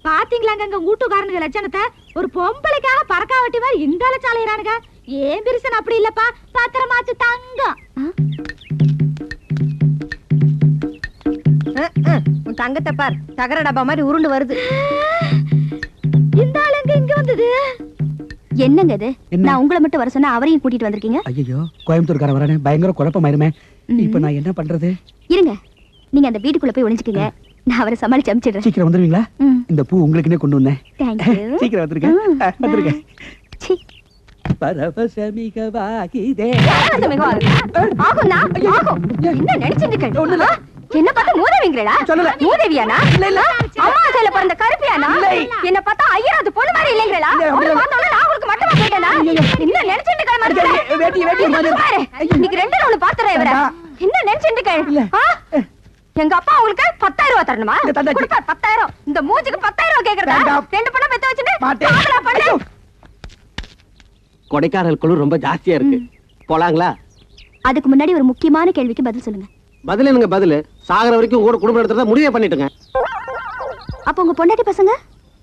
Speaker 3: பாத்தீங்களாங்க அங்க வீட்டுக்காரனுங்க லட்சணத்தை? ஒரு பொம்பளைக்காக பறக்கா வட்டி மாதிரி இந்த சாலையிறானுங்க. ஏன் பிரிசன் அப்படி இல்லப்பா, பத்திரமாச்சு தங்கம். உன் தங்கத்தை பார், தகர டப்பா மாதிரி உருண்டு வருது. இந்த ஆளுங்க இங்க வந்தது
Speaker 5: என்னங்க இது? நான் உங்களை மட்டும் வர சொன்னா அவரையும் கூட்டிட்டு வந்திருக்கீங்க.
Speaker 8: ஐயோ, கோயம்புத்தூர்காரன் வரானே, பயங்கர குழப்பமாயிருமே. இப்ப நான் என்ன பண்றது?
Speaker 5: இருங்க, நீங்க அந்த வீட்டுக்குள்ள போய் ஒளிஞ்சுக்கீங்க. நான் அவரை சமாளிச்சு அனுப்பிச்சிடுறேன்.
Speaker 8: சீக்கிரம் வந்துருவீங்களா? இந்த பூ உங்களுக்குன்னே கொண்டு வந்தேன். சீக்கிரம் வந்துருக்கேன். வந்துருக்கேன். பரவசமிகவாகிதே.
Speaker 3: என்ன நினைச்சிருக்க? என்ன பார்த்தா மூதேவிங்களா? மூதேவியானா? அம்மாசையில பிறந்த கருப்பியானா? என்ன பார்த்தா ஐயராத்து பொண்ணு மாதிரி இல்லைங்களா? நான் உங்களுக்கு மட்டுமா கேட்டேனா? என்ன நினைச்சிட்டு இன்னைக்கு 2 நாள் பாத்துறேன் இவர. என்ன நினைச்சிட்டு? எங்க அப்பா உங்களுக்கு 10,000 ரூபாய் தரணுமா? 10,000. இந்த மூஞ்சிக்கு 10,000 ரூபாய் கேக்குறதா? 2 பொண்ணை பெத்து வச்சுட்டு
Speaker 4: கொடைக்கானல் குழு ரொம்ப ஜாஸ்தியா இருக்கு. போலாங்களா?
Speaker 5: அதுக்கு முன்னாடி ஒரு முக்கியமான கேள்விக்கு பதில் சொல்லுங்க.
Speaker 4: பதில் என்னங்க பதில்? சாகர வரைக்கும் கூட குடும்பம் நடத்துறதா முடிவே பண்ணிட்டுங்க.
Speaker 5: அப்ப உங்க பொண்டாட்டி பசங்க?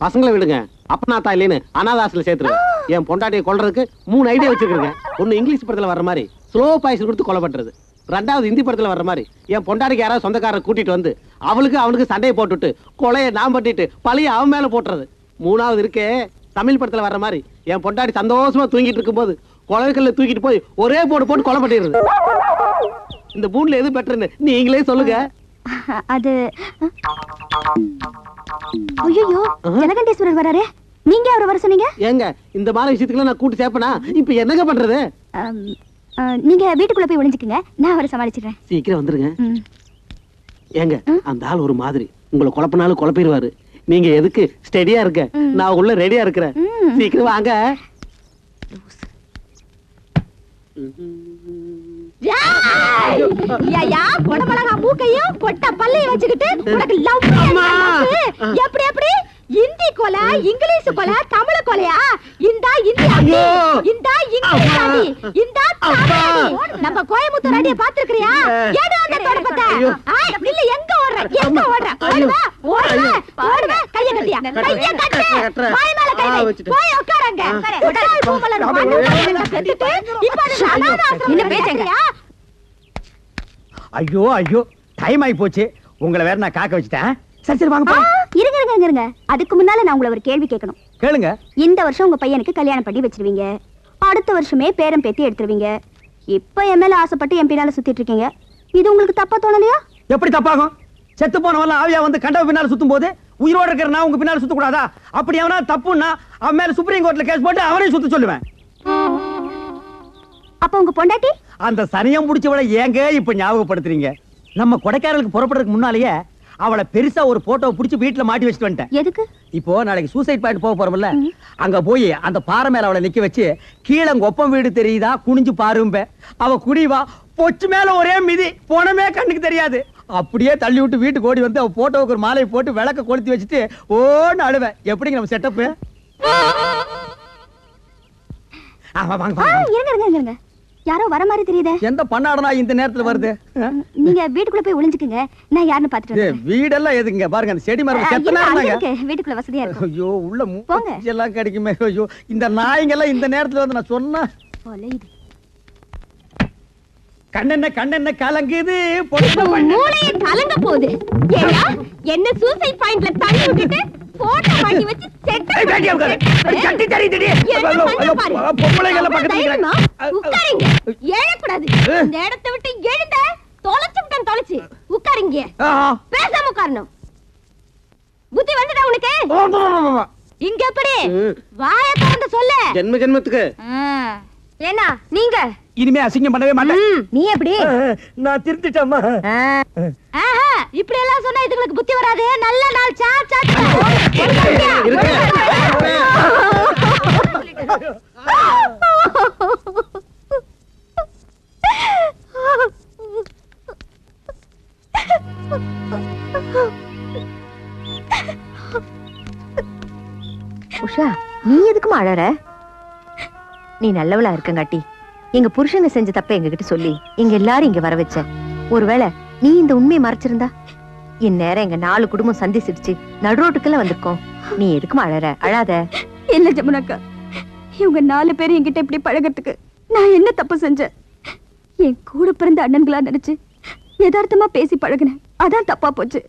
Speaker 4: பசங்களை விடுங்க. அப்பனாத்தா இல்லைன்னு அனாதாசில சேர்த்துருங்க. என் பொண்டாட்டியை கொல்றதுக்கு 3 ஐடியா வச்சிருக்கேங்க. ஒன்னு இங்கிலீஷ் படத்துல வர்ற மாதிரி ஸ்லோ பாய்ஸ் கொடுத்து கொலை பண்றது. 2வது ஹிந்தி படத்துல வர்ற மாதிரி என் பொண்டாட்டிக்கு யாராவது சொந்தக்காரரை கூட்டிட்டு வந்து அவனுக்கு சண்டையை போட்டுட்டு கொலையை நான் பண்ணிட்டு பழைய அவன் மேல போட்டுறது. 3வது இருக்கே தமிழ் படத்துல வர்ற மாதிரி என் பொண்டாட்டி சந்தோஷமா தூங்கிட்டு இருக்கும்போது குளக்கல்ல தூக்கிட்டு போய் ஒரே போட்டு கொலை பண்ணிடுறது. இந்த மூணுல எது பெட்டர்னு நீங்களே சொல்லுங்க.
Speaker 5: அது ஐயோ ஜலகண்டேஸ்வரர் வராரே, நீங்க அவரை வர சொன்னீங்க.
Speaker 4: ஏங்க இந்த மாதிரி விஷயத்துக்குலாம் நான் கூட்டி சேர்ப்பனா? இப்ப என்னங்க பண்றது?
Speaker 5: நீங்க வீட்டுக்குள்ள போய் ஒளிஞ்சுக்குங்க, நான் அவரை சமாளிச்சிடுறேன்.
Speaker 4: சீக்கிரம் வந்துருங்க. ஏங்க அந்த ஆள் ஒரு மாதிரி உங்களை குழப்பினாலும் குழப்பிடுவாரு. நீங்க எதுக்கு ஸ்டெடியா இருக்க, நான் உள்ள ரெடியா இருக்கிறேன். சீக்கிரம் வாங்க.
Speaker 3: கொடமலகா மூக்கையும் பொட்ட பல்லையும் வச்சுக்கிட்டு உனக்கு லவ் எப்படி எப்படி இந்தி கொலை, இங்கிலீஷ் கொலை, தமிழ் கொலையா? இந்தா இந்தி அடி, இந்தா இங்கிலீஷ் அடி, இந்தா தமிழ் அடி. நம்ம கோயம்புத்தூர் அடியை பாத்துக்கிறியா? ஏடா அந்த தொடப்பத்தை இல்ல, எங்க ஓடுற எங்க ஓடுற? ஓடுவா ஓடுவா ஓடுவா, கைய கட்டியா, கைய கட்டு, வாய் மேல கை வை, போய் உட்காருங்க. உடல் பூமலர் மண்ணு கட்டிட்டு இப்ப அனாத ஆசிரமம் என்ன பேசுங்க?
Speaker 6: ஐயோ ஐயோ, டைம் ஆகி போச்சு. உங்களை வேற நான் காக்க வச்சுட்டேன். சரி சரி வாங்க.
Speaker 5: இருங்க இருங்க இருங்க, அதுக்கு முன்னால நான் உங்களை ஒரு கேள்வி கேட்கணும்.
Speaker 6: கேளுங்க.
Speaker 5: இந்த வருஷம் உங்க பையனுக்கு கல்யாணம் பண்ணி வச்சிருவீங்க, அடுத்த வருஷமே பேரம் பேத்தி எடுத்துருவீங்க. இப்ப என் மேல ஆசைப்பட்டு என் பின்னால சுத்திட்டு இருக்கீங்க. இது உங்களுக்கு தப்பா தோணலையா?
Speaker 6: எப்படி தப்பாகும்? செத்து போனவெல்லாம் ஆவியா வந்து கண்டவ பின்னால சுத்தும் போது உயிரோட இருக்கிற நான் உங்க பின்னால சுத்த கூடாதா? அப்படி அவனா தப்புன்னா அவன் மேல சுப்ரீம் கோர்ட்ல கேஸ் போட்டு அவனையும் சுத்த சொல்லுவேன்.
Speaker 5: அப்ப உங்க பொண்டாட்டி?
Speaker 6: அந்த சனியம் பிடிச்சவளை ஏங்க இப்ப ஞாபகப்படுத்துறீங்க? நம்ம கொடைக்கானலுக்கு புறப்படுறதுக்கு முன்னாலேயே அவளை பெருசா ஒரு போட்டோவை பிடிச்சி வீட்டுல மாட்டி வச்சுட்டு வந்துட்டேன்.
Speaker 5: எதுக்கு?
Speaker 6: இப்போ நாளைக்கு சூசைட் பாயிண்ட் போக போறோம்ல, அங்க போய் அந்த பாறை மேல அவளை நிக்க வச்சு கீழே ஒப்பம் வீடு தெரியுதா குனிஞ்சு பாரும்ப, அவ குடிவா பொச்சு மேல ஒரே மிதி, போனமே கண்ணுக்கு தெரியாது. அப்படியே தள்ளி விட்டு வீட்டுக்கு ஓடி வந்து அவ போட்டோவுக்கு ஒரு மாலையை போட்டு விளக்க கொளுத்தி வச்சுட்டு ஓன்னு அழுவேன். எப்படிங்க நம்ம செட்டப்?
Speaker 5: இருங்க, யாரோ வர மாதிரி தெரியுதே.
Speaker 6: எந்த பண்ணாடனா இந்த நேரத்துல வருது?
Speaker 5: நீங்க வீட்டுக்குள்ள போய் ஒளிஞ்சுக்குங்க, நான் யாருன்னு பாத்துட்டு வரேன்.
Speaker 6: வீடெல்லாம் எதுங்க? பாருங்க அந்த செடி மரம் செத்தனா
Speaker 5: வீட்டுக்குள்ள வசதியா இருக்கு.
Speaker 6: ஐயோ உள்ள மூஞ்சி எல்லாம் கிடைக்குமே. ஐயோ இந்த நாய்ங்க எல்லாம் இந்த நேரத்துல வந்து நான் சொன்னா கண்ணென்ன கலங்குது,
Speaker 3: மூளையே கலங்க போகுது. ஏடா என்ன சூசைட் பாயிண்ட்ல தள்ளி விட்டுட்டு போட்டோ மாட்டி வச்சு செட்டப்
Speaker 6: கட்டி தெரியுதுடி. பொம்பளைங்கள பக்கத்துல நிக்கறாங்க.
Speaker 3: உட்காருங்க. ஏழக்கூடாது. இந்த இடத்தை விட்டு எழுந்த தொலைச்சுட்டேன் தொலைச்சு. உட்காருங்க. பேசாம உட்காரணும். புத்தி வந்துடா உனக்கு? இங்க எப்படி வாயை திறந்து சொல்லு.
Speaker 4: ஜென்மத்துக்கு
Speaker 3: ஏன்னா நீங்க
Speaker 6: இனிமே அசிங்கம் பண்ணவே மாட்டேன்.
Speaker 3: நீ எப்படி?
Speaker 1: நான் திருத்திட்டேம்மா.
Speaker 3: இப்படி எல்லாம் சொன்னா இதுங்களுக்கு புத்தி வராது. நல்ல நாள் சா சா.
Speaker 9: உஷா, நீ எதுக்குமா அழற? நீ நல்லவளா இருக்கங்காட்டி எங்க புருஷங்க செஞ்ச தப்ப எங்ககிட்ட சொல்லி எங்க எல்லாரும் இங்க வர வச்ச. ஒருவேளை நீ இந்த உண்மையை மறைச்சிருந்தா இந்நேரம் எங்க 4 குடும்பம் சந்திச்சிடுச்சு நடுரோட்டுக்கெல்லாம் வந்திருக்கோம். நீ எதுக்குமா அழற? அழாத.
Speaker 5: இல்ல ஜமுனாக்கா, இவங்க 4 பேர் என்கிட்ட இப்படி பழகிறதுக்கு நான் என்ன தப்பு செஞ்சேன்? என் கூட பிறந்த அண்ணன்களா நினைச்சு யதார்த்தமா பேசி பழகினேன், அதான் தப்பா போச்சு.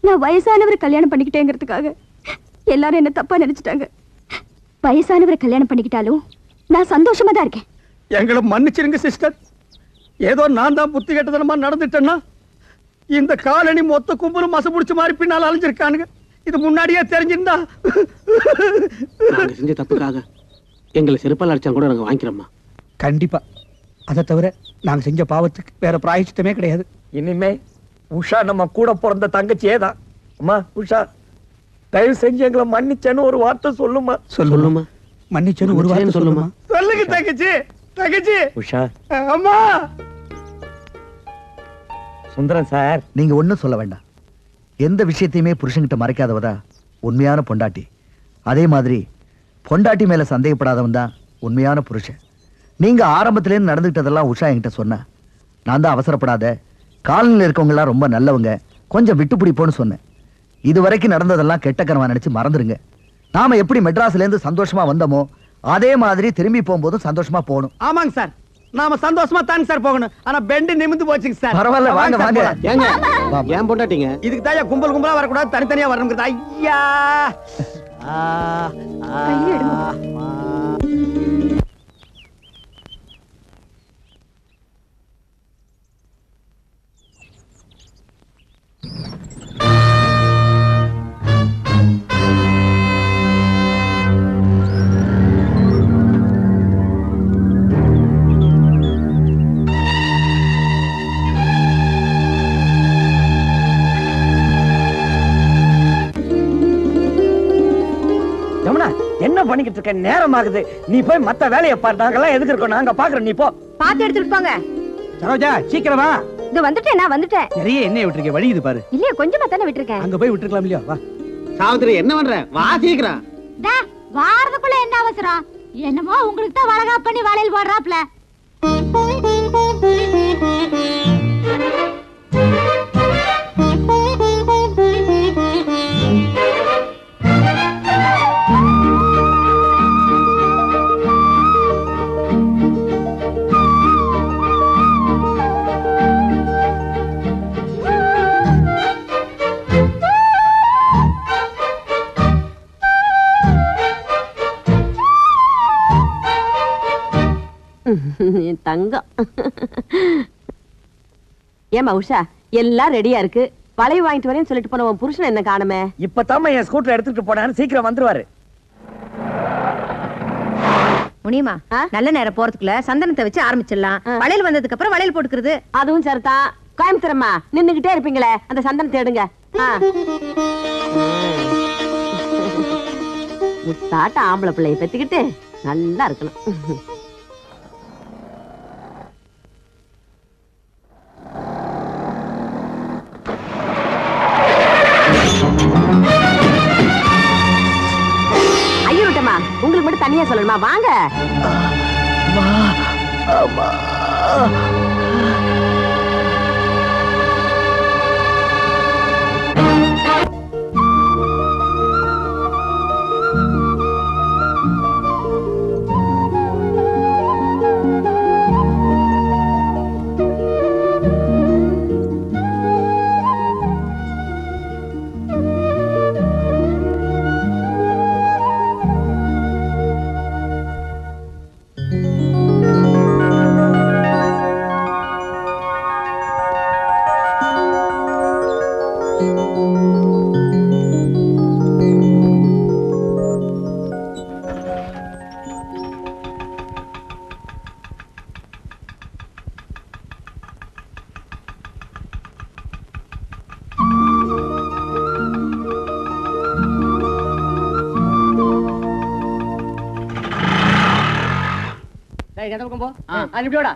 Speaker 5: நான் வயசானவர் கல்யாணம் பண்ணிக்கிட்டேங்கிறதுக்காக எல்லாரும் என்ன தப்பா நினைச்சிட்டாங்க. வயசானவர் கல்யாணம் பண்ணிக்கிட்டாலும் நான் சந்தோஷமா தான் இருக்கேன்.
Speaker 6: எங்களை மன்னிச்சிருங்க சிஸ்டர். ஏதோ நான் தான் புத்தி கெட்டதனமா நடந்துட்டேன்னா இந்த காலனி மொத்த கும்பலும் மச முடிச்ச மாதிரி பின்னால் அலைஞ்சிருக்கானுங்க. இது முன்னாடியே தெரிஞ்சிருந்தா
Speaker 4: நாங்க செஞ்ச தப்புக்காக எங்களை செருப்பால் அடிச்சா கூட நாங்க வாங்கிக்கிறோம்மா.
Speaker 8: கண்டிப்பா. அதை தவிர நாங்க செஞ்ச பாவத்துக்கு வேற பிராயச்சித்தமே கிடையாது.
Speaker 1: இனிமே உஷா நம்ம கூட பிறந்த தங்கச்சியே தான். அம்மா உஷா, தயவு செஞ்சு எங்களை மன்னிச்சேன்னு ஒரு வார்த்தை சொல்லுமா.
Speaker 8: சொல்லுமா மன்னிச்சேன்னு ஒரு வார்த்தை சொல்லுமா.
Speaker 6: சொல்லுங்க தங்கச்சி. தங்கச்சி
Speaker 1: உஷா.
Speaker 6: அம்மா.
Speaker 1: சுந்தரம் சார்,
Speaker 7: நீங்க ஒண்ணும் சொல்ல வேண்டாம். எந்த விஷயத்தையுமே புருஷன்கிட்ட மறைக்காதவதா உண்மையான பொண்டாட்டி. அதே மாதிரி பொண்டாட்டி மேல சந்தேகப்படாதவன் தான் உண்மையான புருஷன். நீங்க ஆரம்பத்திலேருந்து நடந்துகிட்டதெல்லாம் உஷா என்கிட்ட சொன்ன. நான் தான் அவசரப்படாத, காலனியில் இருக்கவங்க எல்லாம் ரொம்ப நல்லவங்க, கொஞ்சம் விட்டு பிடிப்போன்னு சொன்னேன். இது வரைக்கும் நடந்ததெல்லாம் கெட்ட கனவா நினைச்சு மறந்துருங்க. நாம எப்படி மெட்ராஸ்ல இருந்து சந்தோஷமா வந்தோமோ அதே மாதிரி திரும்பி போகும்போதும் சந்தோஷமா போகணும்.
Speaker 6: ஆமாங்க சார், நாம சந்தோஷமா தாங்க சார் போகணும். ஆனா பெண்டு நிமிந்து போச்சுங்க சார்.
Speaker 7: பரவாயில்ல, வாங்க வாங்க.
Speaker 4: ஏங்க ஏன் பொண்டாட்டிங்க?
Speaker 6: இதுக்கு தான் கும்பல் கும்பலா வரக்கூடாது, தனித்தனியா வரணுங்கிறது. ஐயா
Speaker 1: என்ன பண்ணிக்கிட்டு இருக்க? நேரம் ஆகுது. நீ போய் மத்த வேலையை பாரு. நாங்கெல்லாம் எதுக்கு இருக்கோம்? நாங்க பாக்குறோம். நீ போ.
Speaker 3: பாத்து எடுத்துட்டு போங்க.
Speaker 8: சரோஜா சீக்கிரமா.
Speaker 3: இது வந்துட்டேன், நான் வந்துட்டேன்.
Speaker 8: நிறைய எண்ணெய் விட்டுருக்க, வழி இது பாரு.
Speaker 3: இல்லையா, கொஞ்சமா தானே விட்டுருக்கேன்.
Speaker 8: அங்க போய் விட்டுருக்கலாம் இல்லையா? வா.
Speaker 4: சாவித்திரி என்ன பண்ற? வா சீக்கிரம்.
Speaker 5: வாரதுக்குள்ள என்ன அவசரம்? என்னமோ உங்களுக்கு தான் வளகா பண்ணி வளையல் போடுறாப்ல.
Speaker 9: தங்கம். ஏமா உஷா, எல்லாம் ரெடியா இருக்கு. வளைய வாங்கிட்டு வரேன்னு சொல்லிட்டு போன உன் புருஷன் என்ன காணுமே?
Speaker 1: இப்பதாம்மா என் ஸ்கூட்டர் எடுத்துட்டு போனாரு. சீக்கிரம் வந்துருவாரு.
Speaker 3: முனியமா, நல்ல நேரம் போறதுக்குள்ள சந்தனத்தை வச்சு ஆரம்பிச்சிடலாம். வளையல் வந்ததுக்கு அப்புறம் வளையல் போட்டுக்கிறது.
Speaker 9: அதுவும் சரிதான். கோயம்புத்தூரம்மா நின்னுகிட்டே இருப்பீங்களே, அந்த சந்தனத்தை எடுங்க. முத்தாட்ட ஆம்பளை பிள்ளைய பெத்துக்கிட்டு நல்லா இருக்கணும். ஐயோட்டமா, உங்களுக்கு மட்டும் தனியா சொல்லணுமா? வாங்க.
Speaker 2: இந்த பக்கம் போ. அனுப்பியோடா.